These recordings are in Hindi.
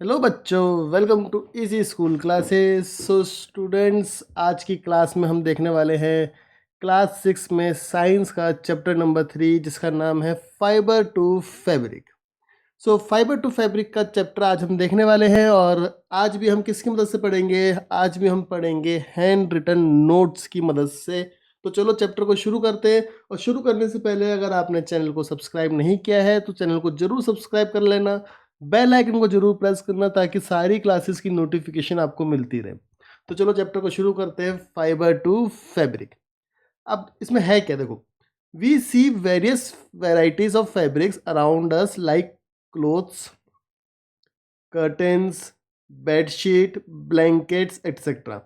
हेलो बच्चों, welcome to easy school classes. So students, आज की क्लास में हम देखने वाले हैं क्लास 6 में साइंस का चैप्टर नंबर 3, जिसका नाम है fibre to fabric. So fibre to fabric का चैप्टर आज हम देखने वाले हैं। और आज भी हम किसकी मदद से पढ़ेंगे? आज भी हम पढ़ेंगे हैंड रिटन नोट्स की मदद से। तो चलो चैप्टर को शुरू करते हैं। और शुरू करने से पहले अगर आपने चैनल को सब्सक्राइब नहीं किया है तो चैनल को जरूर सब्सक्राइब कर लेना, बेल आइकन को जरूर प्रेस करना ताकि सारी क्लासेस की नोटिफिकेशन आपको मिलती रहे। तो चलो चैप्टर को शुरू करते हैं, फाइबर टू फैब्रिक। अब इसमें है क्या, देखो। We see various varieties of fabrics around us like clothes, curtains, bedsheet, blankets etcetera.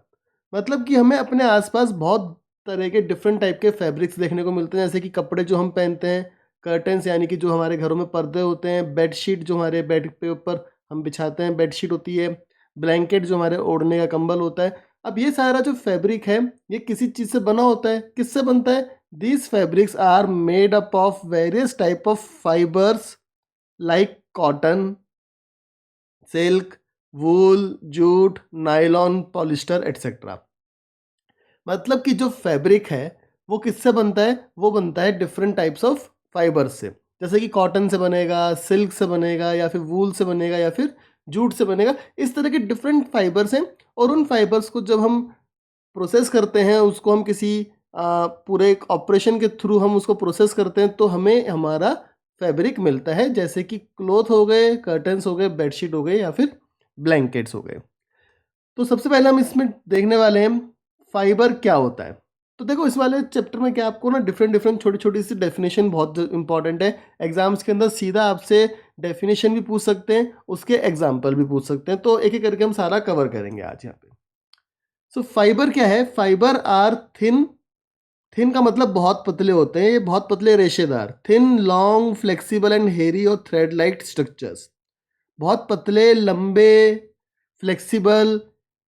मतलब कि हमें अपने आसपास बहुत तरह के डिफरेंट टाइप के फैब्रिक्स देखने को मिलते हैं, जैसे कि कपड़े जो हम पहनते हैं, कर्टेन्स यानी कि जो हमारे घरों में पर्दे होते हैं, बेडशीट जो हमारे बेड पे ऊपर हम बिछाते हैं बेडशीट होती है, ब्लैंकेट जो हमारे ओढ़ने का कंबल होता है। अब ये सारा जो फैब्रिक है ये किसी चीज़ से बना होता है। किससे बनता है? These fabrics are made up of various type of fibres like cotton, silk, wool, jute, nylon, polyester etcetera. मतलब कि जो फैब्रिक है वो किससे बनता है? वो बनता है डिफरेंट टाइप्स ऑफ फाइबर से। जैसे कि कॉटन से बनेगा, सिल्क से बनेगा, या फिर वूल से बनेगा, या फिर जूट से बनेगा। इस तरह के डिफरेंट फाइबर्स हैं। और उन फाइबर्स को जब हम प्रोसेस करते हैं, उसको हम किसी पूरे एक ऑपरेशन के थ्रू हम उसको प्रोसेस करते हैं, तो हमें हमारा फैब्रिक मिलता है। जैसे कि क्लॉथ हो गए, कर्टन्स हो गए, बेडशीट हो गए, या फिर ब्लैंकेट्स हो गए। तो सबसे पहले हम इसमें देखने वाले हैं फाइबर क्या होता है। तो देखो, इस वाले चैप्टर में क्या आपको ना डिफरेंट डिफरेंट छोटी छोटी सी डेफिनेशन बहुत इंपॉर्टेंट है। एग्जाम्स के अंदर सीधा आपसे डेफिनेशन भी पूछ सकते हैं, उसके एग्जाम्पल भी पूछ सकते हैं। तो एक एक करके हम सारा कवर करेंगे आज यहाँ पे। सो फाइबर क्या है? Fibre are thin. थिन का मतलब बहुत पतले होते हैं, ये बहुत पतले रेशेदार। थिन, लॉन्ग, फ्लेक्सिबल एंड हेरी और थ्रेड लाइक स्ट्रक्चर्स। बहुत पतले, लंबे, फ्लेक्सिबल,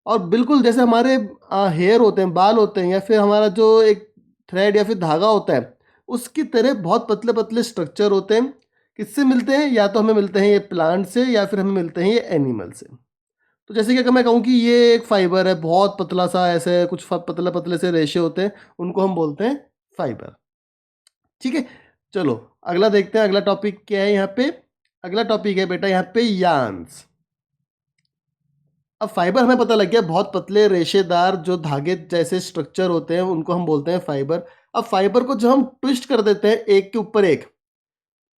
और बिल्कुल जैसे हमारे हेयर होते हैं, बाल होते हैं, या फिर हमारा जो एक थ्रेड या फिर धागा होता है, उसकी तरह बहुत पतले पतले स्ट्रक्चर होते हैं। किससे मिलते हैं? या तो हमें मिलते हैं ये प्लांट से, या फिर हमें मिलते हैं ये एनिमल से। तो जैसे कि अगर मैं कहूँ कि ये एक फाइबर है, बहुत पतला सा, ऐसे कुछ पतले पतले से रेशे होते हैं, उनको हम बोलते हैं फाइबर। ठीक है, चलो अगला देखते हैं। अगला टॉपिक क्या है यहाँ पे? अगला टॉपिक है बेटा यहाँ पे यार्न्स। अब फाइबर हमें पता लग गया, बहुत पतले रेशेदार जो धागे जैसे स्ट्रक्चर होते हैं उनको हम बोलते हैं फाइबर। अब फाइबर को जब हम ट्विस्ट कर देते हैं एक के ऊपर एक,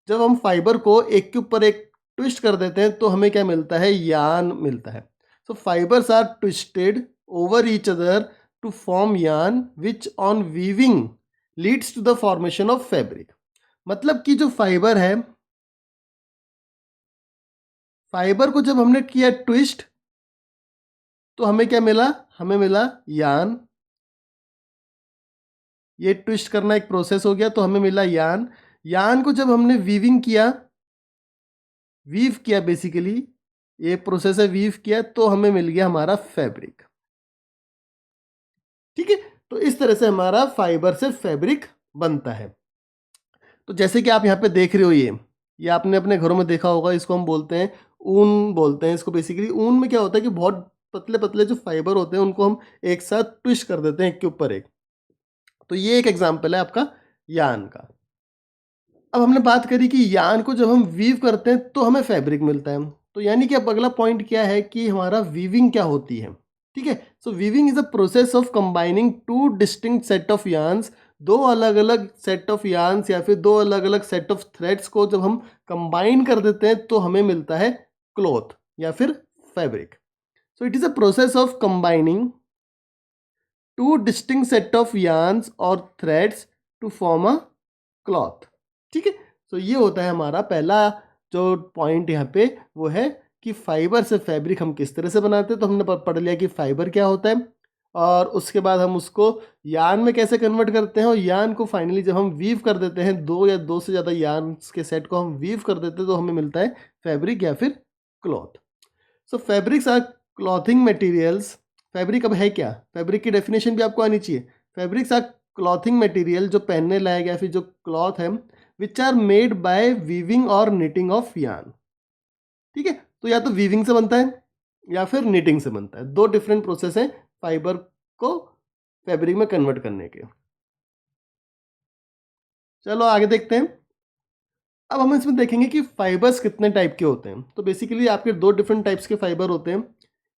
जब हम फाइबर को एक के ऊपर एक ट्विस्ट कर देते हैं तो हमें क्या मिलता है? यार्न मिलता है। So fibres are twisted over each other to form yarn which on weaving leads to the formation of fabric. मतलब कि जो फाइबर है, फाइबर को जब हमने किया ट्विस्ट तो हमें क्या मिला? हमें मिला यार्न। ये ट्विस्ट करना एक प्रोसेस हो गया, तो हमें मिला यार्न। यार्न को जब हमने वीविंग किया, वीव किया बेसिकली, ये प्रोसेस है वीव किया, तो हमें मिल गया हमारा फैब्रिक। ठीक है, तो इस तरह से हमारा फाइबर से फैब्रिक बनता है। तो जैसे कि आप यहाँ पे देख रहे हो, ये आपने अपने घरों में देखा होगा, इसको हम बोलते हैं ऊन, बोलते हैं इसको। बेसिकली ऊन में क्या होता है कि बहुत पतले पतले जो फाइबर होते हैं उनको हम एक साथ ट्विस्ट कर देते हैं एक के ऊपर एक। तो ये एक एग्जाम्पल है आपका यार्न का। अब हमने बात करी कि यार्न को जब हम वीव करते हैं तो हमें फैब्रिक मिलता है। तो यानी कि अब अगला पॉइंट क्या है कि हमारा वीविंग क्या होती है। ठीक है, so weaving is a process of combining two distinct set of yarns. दो अलग अलग सेट ऑफ यार्न्स या फिर दो अलग अलग सेट ऑफ थ्रेड्स को जब हम कंबाइन कर देते हैं तो हमें मिलता है क्लॉथ या फिर fabric. So it is a process of combining two distinct set of yarns और threads to form a cloth. ठीक है, तो ये होता है हमारा पहला जो पॉइंट यहाँ पे, वो है कि फाइबर से फैब्रिक हम किस तरह से बनाते हैं। तो हमने पढ़ लिया कि फाइबर क्या होता है, और उसके बाद हम उसको यार्न में कैसे कन्वर्ट करते हैं, और यार्न को फाइनली जब हम वीव कर देते हैं, दो या दो से ज़्यादा यार्न्स के सेट को हम वीव कर देते हैं, तो हमें मिलता है फैब्रिक या फिर cloth. So fabrics are clothing materials. Fabric अब है क्या? फैब्रिक की डेफिनेशन भी आपको आनी चाहिए। फैब्रिक्स आर क्लॉथिंग मटेरियल, जो पहनने लायक या फिर जो क्लॉथ है, which are made by weaving और निटिंग ऑफ यार्न। ठीक है, तो या तो वीविंग से बनता है या फिर निटिंग से बनता है। 2 डिफरेंट प्रोसेस हैं फाइबर को फैब्रिक में कन्वर्ट करने के। चलो आगे देखते हैं। अब हम इसमें देखेंगे कि फाइबर्स कितने टाइप के होते हैं। तो बेसिकली आपके 2 डिफरेंट टाइप्स के फाइबर होते हैं।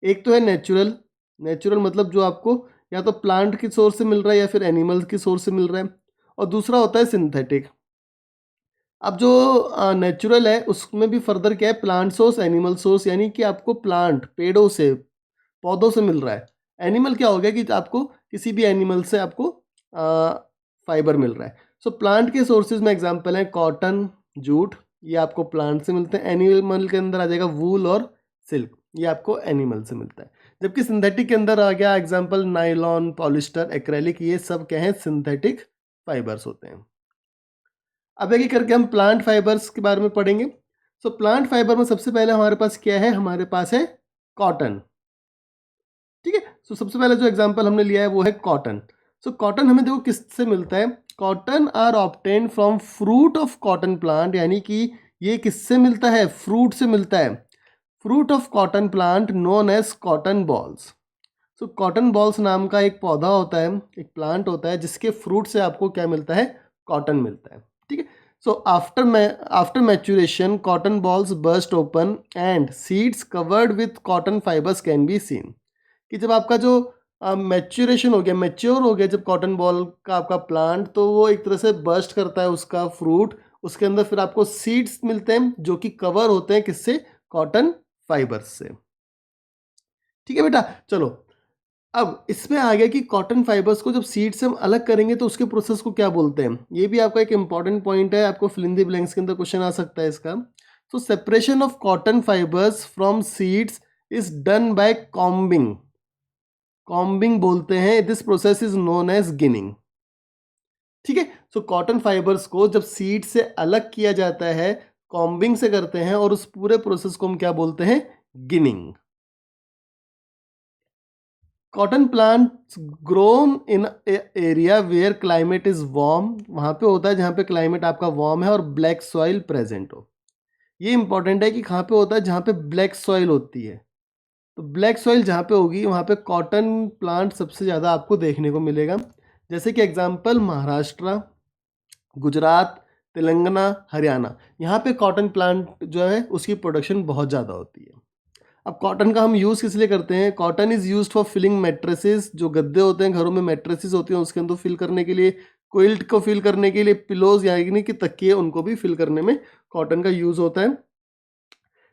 एक तो है नेचुरल, नेचुरल मतलब जो आपको या तो प्लांट की सोर्स से मिल रहा है या फिर एनिमल की सोर्स से मिल रहा है, और दूसरा होता है सिंथेटिक। अब जो नेचुरल है उसमें भी फर्दर क्या है, प्लांट सोर्स, एनिमल सोर्स, यानी कि आपको प्लांट पेड़ों से, पौधों से मिल रहा है। एनिमल क्या हो गया कि आपको किसी भी एनिमल से आपको फाइबर मिल रहा है। सो प्लांट के सोर्सेज में एग्जांपल है कॉटन, जूट, ये आपको प्लांट से मिलते हैं। एनिमल के अंदर आ जाएगा वूल और सिल्क, ये आपको एनिमल से मिलता है। जबकि सिंथेटिक के अंदर आ गया एग्जांपल नायलॉन, पॉलिस्टर, एक्रेलिक, ये सब क्या है, सिंथेटिक फाइबर्स होते हैं। अब एक एक करके हम प्लांट फाइबर्स के बारे में पढ़ेंगे। सो प्लांट फाइबर में सबसे पहले हमारे पास क्या है, हमारे पास है कॉटन। ठीक है, सो सबसे पहले जो एग्जांपल हमने लिया है वो है कॉटन। सो कॉटन हमें देखो किससे मिलता है, cotton are obtained from fruit of cotton plant, यानी कि ये किससे मिलता है, फ्रूट से मिलता है। Fruit of cotton plant known as cotton bolls. So cotton bolls नाम का एक पौधा होता है, एक प्लांट होता है जिसके फ्रूट से आपको क्या मिलता है, कॉटन मिलता है। ठीक है, so after maturation cotton balls burst open and seeds covered with cotton fibres can be seen. कि जब आपका जो मैच्योरेशन हो गया, मैच्योर हो गया जब कॉटन बॉल का आपका प्लांट, तो वो एक तरह से बर्स्ट करता है उसका फ्रूट, उसके अंदर फिर आपको सीड्स मिलते हैं जो कि कवर होते हैं किससे, कॉटन फाइबर्स से। ठीक है बेटा, चलो अब इसमें आ गया कि कॉटन फाइबर्स को जब सीड से हम अलग करेंगे तो उसके प्रोसेस को क्या बोलते हैं। ये भी आपका एक इंपॉर्टेंट पॉइंट है, आपको फिल इन द ब्लैंक्स के अंदर क्वेश्चन आ सकता है इसका। So separation of cotton fibres from seeds is done by combing. Combing बोलते हैं, this process is known as ginning. ठीक है, सो कॉटन फाइबर्स को जब सीड से अलग किया जाता है, कॉम्बिंग से करते हैं, और उस पूरे प्रोसेस को हम क्या बोलते हैं, ginning. Cotton plants grown in area where climate is warm, वहां पे होता है जहां पे क्लाइमेट आपका वार्म है और ब्लैक सॉइल प्रेजेंट हो। ये इंपॉर्टेंट है कि कहाँ पे होता है, जहाँ पे ब्लैक सॉइल होती है। तो ब्लैक सॉइल जहाँ पे होगी वहाँ पे कॉटन प्लांट सबसे ज़्यादा आपको देखने को मिलेगा। जैसे कि एग्जांपल महाराष्ट्र, गुजरात, तेलंगाना, हरियाणा, यहाँ पे कॉटन प्लांट जो है उसकी प्रोडक्शन बहुत ज़्यादा होती है। अब कॉटन का हम यूज़ किस लिए करते हैं, cotton is used for filling mattresses, जो गद्दे होते हैं घरों में, मैट्रेसेस होती हैं उसके अंदर फिल करने के लिए, क्विल्ट को फिल करने के लिए, पिलोज यानी कि तकिए उनको भी फिल करने में कॉटन का यूज़ होता है।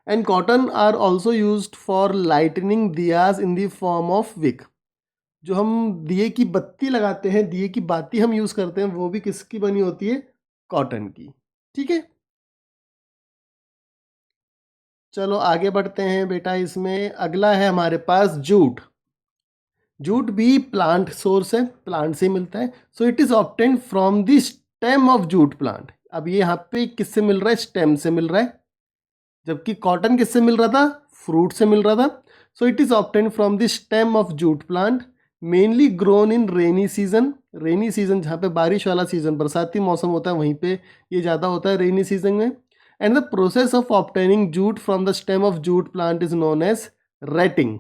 And cotton are also used for lightning diyas in the form of wick. जो हम दिए की बत्ती लगाते हैं, दिए की बाती हम यूज़ करते हैं, वो भी किसकी बनी होती है, कॉटन की। ठीक है, चलो आगे बढ़ते हैं बेटा। इसमें अगला है हमारे पास जूट। जूट भी प्लांट सोर्स है, प्लांट से मिलता है। सो it is obtained from the stem of jute plant. अब ये यहाँ पे किससे मिल रहा है, स्टेम से मिल रहा है, जबकि कॉटन किससे मिल रहा था, फ्रूट से मिल रहा था। सो it is obtained from the stem of jute plant, mainly grown in rainy season. Rainy season जहाँ पे बारिश वाला सीजन, बरसाती मौसम होता है, वहीं पे ये ज़्यादा होता है रेनी सीजन में। And the process of obtaining jute from the stem of jute plant is known as retting.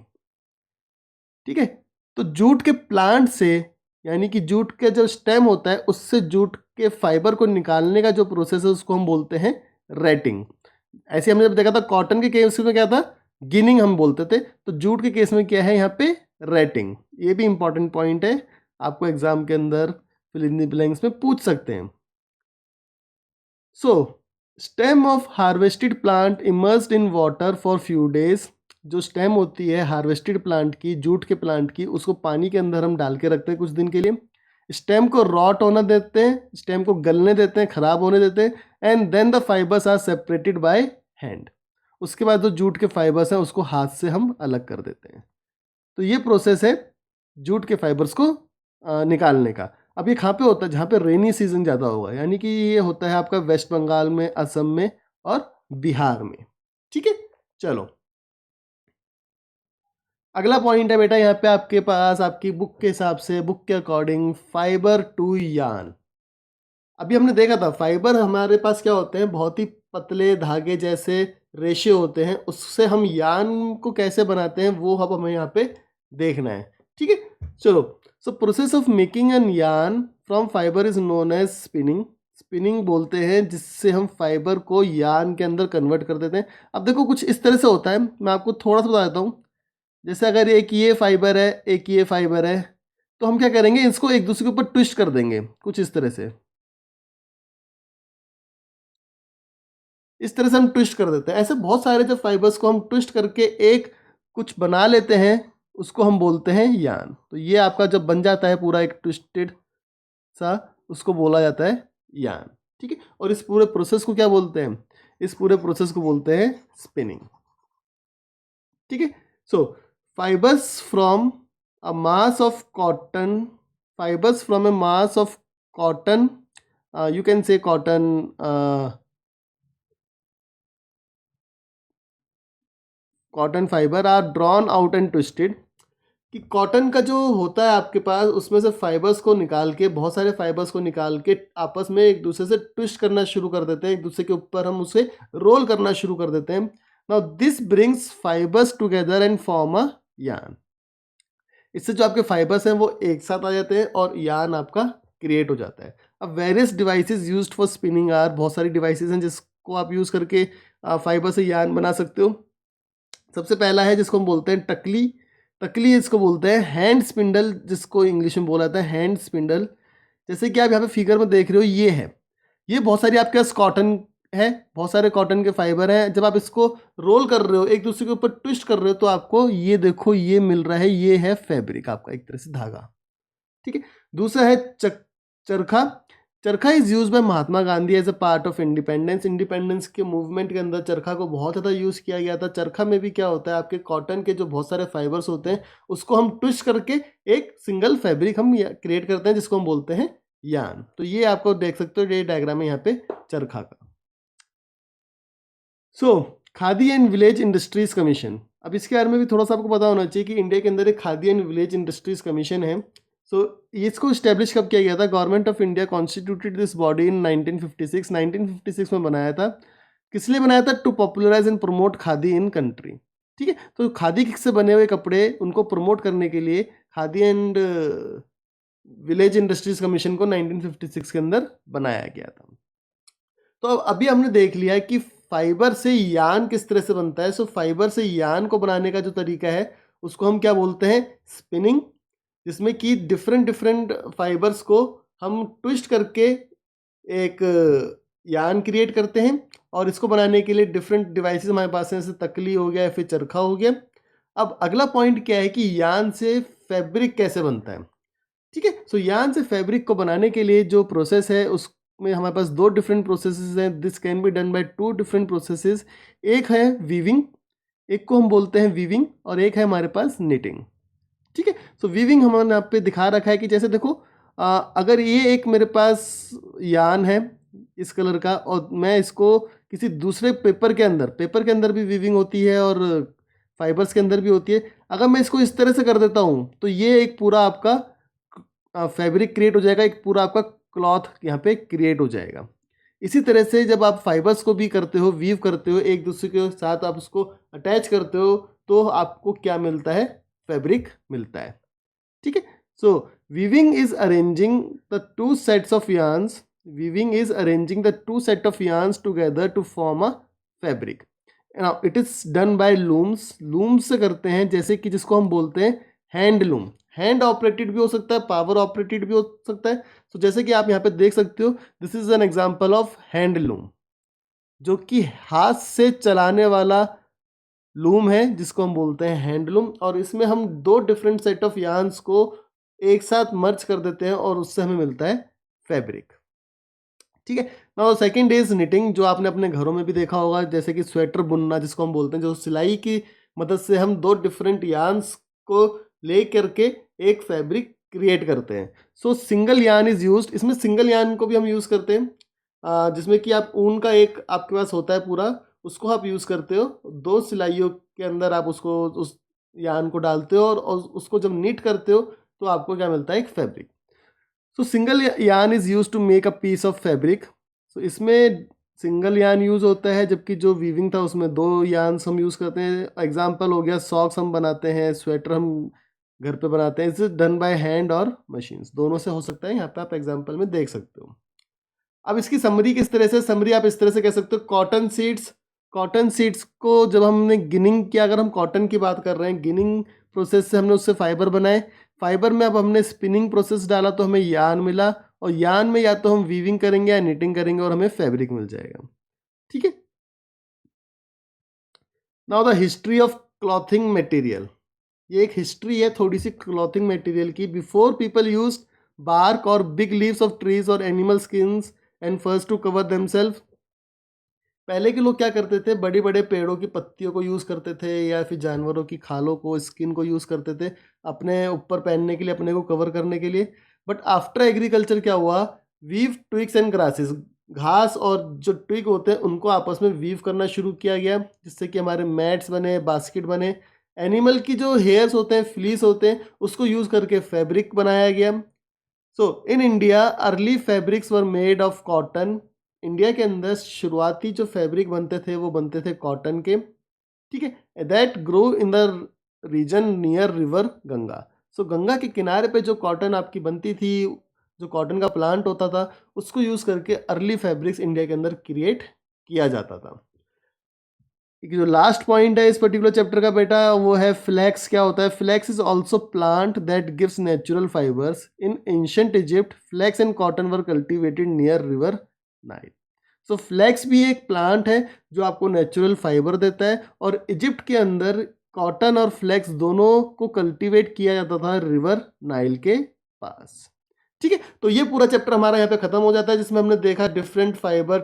ठीक है, तो जूट के प्लांट से, यानी कि जूट का जो स्टेम होता है उससे जूट के फाइबर को निकालने का जो प्रोसेस है उसको हम बोलते हैं रेटिंग। ऐसे हमने जब देखा था कॉटन के केस में क्या था, गिनिंग हम बोलते थे, तो जूट के केस में क्या है यहाँ पे, रेटिंग। ये भी इंपॉर्टेंट पॉइंट है, आपको एग्जाम के अंदर फिल इन द ब्लैंक्स में पूछ सकते हैं। So stem of harvested plant immersed in water for few days. जो स्टेम होती है हार्वेस्टेड प्लांट की, जूट के प्लांट की, उसको पानी के अंदर हम डाल के रखते हैं कुछ दिन के लिए। स्टेम को रॉट होना देते हैं, स्टेम को गलने देते हैं, खराब होने देते हैं, and then the fibres are separated by hand. उसके बाद जो जूट के फाइबर्स हैं उसको हाथ से हम अलग कर देते हैं। तो ये प्रोसेस है जूट के फाइबर्स को निकालने का। अब ये कहाँ पे होता है, जहाँ पे रेनी सीजन ज़्यादा होगा, यानी कि ये होता है आपका वेस्ट बंगाल में, असम में और बिहार में। ठीक है, चलो अगला पॉइंट है बेटा, यहाँ पे आपके पास आपकी बुक के हिसाब से, बुक के अकॉर्डिंग, फाइबर टू यार्न। अभी हमने देखा था फाइबर हमारे पास क्या होते हैं, बहुत ही पतले धागे जैसे रेशियो होते हैं, उससे हम यान को कैसे बनाते हैं वो अब हमें यहाँ पे देखना है। ठीक है, चलो। So process of making an yarn from fibre is known as spinning. Spinning बोलते हैं जिससे हम फाइबर को यान के अंदर कन्वर्ट कर देते हैं। अब देखो कुछ इस तरह से होता है, मैं आपको थोड़ा सा बता देता हूँ। जैसे अगर एक ये फाइबर है, एक ये फाइबर है, तो हम क्या करेंगे, इसको एक दूसरे के ऊपर ट्विस्ट कर देंगे कुछ इस तरह से। इस तरह से हम ट्विस्ट कर देते हैं। ऐसे बहुत सारे जब फाइबर्स को हम ट्विस्ट करके एक कुछ बना लेते हैं, उसको हम बोलते हैं यान। तो ये आपका जब बन जाता है पूरा एक ट्विस्टेड सा, उसको बोला जाता है यान। ठीक है, और इस पूरे प्रोसेस को क्या बोलते हैं? इस पूरे प्रोसेस को बोलते हैं स्पिनिंग। ठीक है, so fibres from a mass of cotton, fibres फ्रॉम a mass of cotton, you can say cotton, cotton fibre are drawn out and twisted. कि कॉटन का जो होता है आपके पास, उसमें से फाइबर्स को निकाल के, बहुत सारे फाइबर्स को निकाल के आपस में एक दूसरे से ट्विस्ट करना शुरू कर देते हैं, एक दूसरे के ऊपर हम उसे रोल करना शुरू कर देते हैं। Now this brings fibres together and form a यान। इससे जो आपके फाइबर्स हैं वो एक साथ आ जाते हैं और यान आपका क्रिएट हो जाता है। अब various devices used for spinning are, बहुत सारी डिवाइसेस हैं जिसको आप यूज़ करके फाइबर से यान बना सकते हो। सबसे पहला है जिसको हम बोलते हैं टकली। टकली इसको बोलते हैं हैंड स्पिंडल, जिसको इंग्लिश में बोला जाता है हैंड स्पिंडल। जैसे कि आप यहाँ पे फिगर में देख रहे हो, ये है, ये बहुत सारी आपके पास कॉटन है, बहुत सारे कॉटन के फाइबर हैं। जब आप इसको रोल कर रहे हो, एक दूसरे के ऊपर ट्विस्ट कर रहे हो, तो आपको ये देखो ये मिल रहा है, ये है फैब्रिक आपका, एक तरह से धागा। ठीक है, दूसरा है charkha. Charkha is use by Mahatma Gandhi as a part of independence. Independence के मूवमेंट के अंदर चरखा को बहुत ज़्यादा यूज़ किया गया था। चरखा में भी क्या होता है, आपके कॉटन के जो बहुत सारे फाइबर्स होते हैं, उसको हम ट्विस्ट करके एक सिंगल फैब्रिक हम क्रिएट करते हैं, जिसको हम बोलते हैं यान। तो ये आपको देख सकते हो, ये डायग्राम है यहाँ पे चरखा का। So khadi and village industries commission, अब इसके बारे में भी थोड़ा सा आपको पता होना चाहिए कि इंडिया के अंदर एक khadi and village industries commission है। सो इसको इस्टेब्लिश कब किया गया था? Government of India constituted this body in 1956। 1956 में बनाया था। किस लिए बनाया था? To popularise and promote khadi in country. ठीक है, तो खादी से बने हुए कपड़े उनको प्रमोट करने के लिए khadi and village industries commission को 1956 के अंदर बनाया गया था। तो अब अभी हमने देख लिया है कि फाइबर से यान किस तरह से बनता है। सो फाइबर से यान को बनाने का जो तरीका है, उसको हम क्या बोलते हैं? स्पिनिंग। जिसमें कि डिफरेंट डिफरेंट फाइबर्स को हम ट्विस्ट करके एक यान क्रिएट करते हैं, और इसको बनाने के लिए डिफरेंट डिवाइसेस हमारे पास हैं, जैसे तकली हो गया या फिर चरखा हो गया। अब अगला पॉइंट क्या है कि यान से फैब्रिक कैसे बनता है। ठीक है, सो यान से फैब्रिक को बनाने के लिए जो प्रोसेस है, उसमें हमारे पास दो डिफरेंट प्रोसेसेस हैं। This can be done by two different processes. एक है वीविंग, एक को हम बोलते हैं वीविंग, और एक है हमारे पास निटिंग। ठीक है, सो वीविंग हमने यहाँ पे दिखा रखा है कि जैसे देखो, अगर ये एक मेरे पास यान है इस कलर का, और मैं इसको किसी दूसरे पेपर के अंदर भी वीविंग होती है और फाइबर्स के अंदर भी होती है। अगर मैं इसको इस तरह से कर देता हूँ, तो ये एक पूरा आपका फैब्रिक क्रिएट हो जाएगा, एक पूरा आपका क्लॉथ यहाँ पे क्रिएट हो जाएगा। इसी तरह से जब आप फाइबर्स को भी करते हो, वीव करते हो, एक दूसरे के साथ आप उसको अटैच करते हो, तो आपको क्या मिलता है? फैब्रिक मिलता है। ठीक है, so weaving is arranging the two sets of yarns, weaving is arranging the two set of yarns together to form a fabric. Now it is done by looms. Looms से करते हैं, जैसे कि जिसको हम बोलते हैं हैंडलूम। हैंड ऑपरेटेड भी हो सकता है, पावर ऑपरेटेड भी हो सकता है। तो जैसे कि आप यहाँ पे देख सकते हो, this is an example of handloom, जो कि हाथ से चलाने वाला लूम है, जिसको हम बोलते हैं हैंडलूम। और इसमें हम दो डिफरेंट सेट ऑफ यार्न्स को एक साथ मर्ज कर देते हैं, और उससे हमें मिलता है फैब्रिक। ठीक है, नाउ सेकंड इज निटिंग, जो आपने अपने घरों में भी देखा होगा, जैसे कि स्वेटर बुनना जिसको हम बोलते हैं, जो सिलाई की मदद से हम दो डिफरेंट यार्न्स को ले करके एक फैब्रिक क्रिएट करते हैं। सो सिंगल यार्न इज यूज्ड, इसमें सिंगल यार्न को भी हम यूज़ करते हैं, जिसमें कि आप ऊन का एक आपके पास होता है पूरा, उसको आप यूज़ करते हो, दो सिलाइयों के अंदर आप उसको उस यार्न को डालते हो, और उसको जब नीट करते हो, तो आपको क्या मिलता है? एक fabric. So single yarn is use to make a piece of fabric. So इसमें सिंगल यान यूज़ होता है, जबकि जो वीविंग था उसमें 2 यान्स हम यूज़ करते हैं। एग्ज़ाम्पल हो गया, सॉक्स हम बनाते हैं, स्वेटर हम घर पे बनाते हैं। इट्स डन बाय हैंड और मशीन्स, दोनों से हो सकता है, यहाँ पे आप एग्ज़ाम्पल में देख सकते हो। अब इसकी समरी किस तरह से, समरी आप इस तरह से कह सकते हो, कॉटन सीड्स को जब हमने गिनिंग किया, अगर हम कॉटन की बात कर रहे हैं, गिनिंग प्रोसेस से हमने उससे फाइबर बनाए, फाइबर में अब हमने स्पिनिंग प्रोसेस डाला तो हमें यार्न मिला, और यार्न में या तो हम वीविंग करेंगे या निटिंग करेंगे और हमें फैब्रिक मिल जाएगा। ठीक है। Now the history of clothing material. ये एक हिस्ट्री है थोड़ी सी क्लॉथिंग मटेरियल की। बिफोर पीपल यूज बार्क और बिग लीव्स ऑफ ट्रीज और animal skins and first to cover themself. पहले के लोग क्या करते थे, बड़े बड़े पेड़ों की पत्तियों को यूज़ करते थे या फिर जानवरों की खालों को, स्किन को यूज़ करते थे अपने ऊपर पहनने के लिए, अपने को कवर करने के लिए। बट आफ्टर एग्रीकल्चर क्या हुआ, वीव ट्विग्स एंड ग्रासेस, घास और जो ट्विग होते हैं उनको आपस में वीव करना शुरू किया गया, जिससे कि हमारे मैट्स बने, बास्केट बने। एनिमल की जो हेयर्स होते हैं, फ्लीस होते हैं, उसको यूज़ करके फैब्रिक बनाया गया। So in India early fabrics were made of cotton. India के अंदर शुरुआती जो फैब्रिक बनते थे वो बनते थे कॉटन के। ठीक है। That grow in the region near river Ganga. सो गंगा के किनारे पे जो कॉटन आपकी बनती थी, जो कॉटन का प्लांट होता था, उसको यूज़ करके अर्ली फैब्रिक्स इंडिया के अंदर क्रिएट किया जाता था। एक जो लास्ट पॉइंट है इस पर्टिकुलर चैप्टर का बेटा, वो है फ्लैक्स। क्या होता है? Flax is also plant that gives natural fibres. In ancient Egypt flax and cotton were cultivated near river Nile. So flax भी एक प्लांट है जो आपको नेचुरल फाइबर देता है, और इजिप्ट के अंदर कॉटन और फ्लैक्स दोनों को कल्टीवेट किया जाता था रिवर नाइल के पास। ठीक है, तो ये पूरा चैप्टर हमारा यहाँ पे खत्म हो जाता है, जिसमें हमने देखा डिफरेंट फाइबर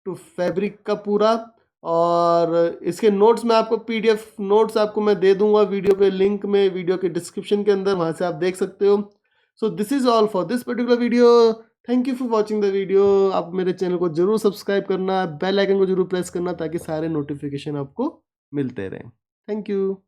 टू फैब्रिक का पूरा। और इसके नोट्स में आपको पीडीएफ नोट्स आपको मैं दे दूंगा वीडियो पे लिंक में, वीडियो के डिस्क्रिप्शन के अंदर, वहां से आप देख सकते हो। So this is all for this particular video. Thank you for watching the video. आप मेरे चैनल को जरूर सब्सक्राइब करना, बेल आइकन को जरूर प्रेस करना, ताकि सारे नोटिफिकेशन आपको मिलते रहें। Thank you.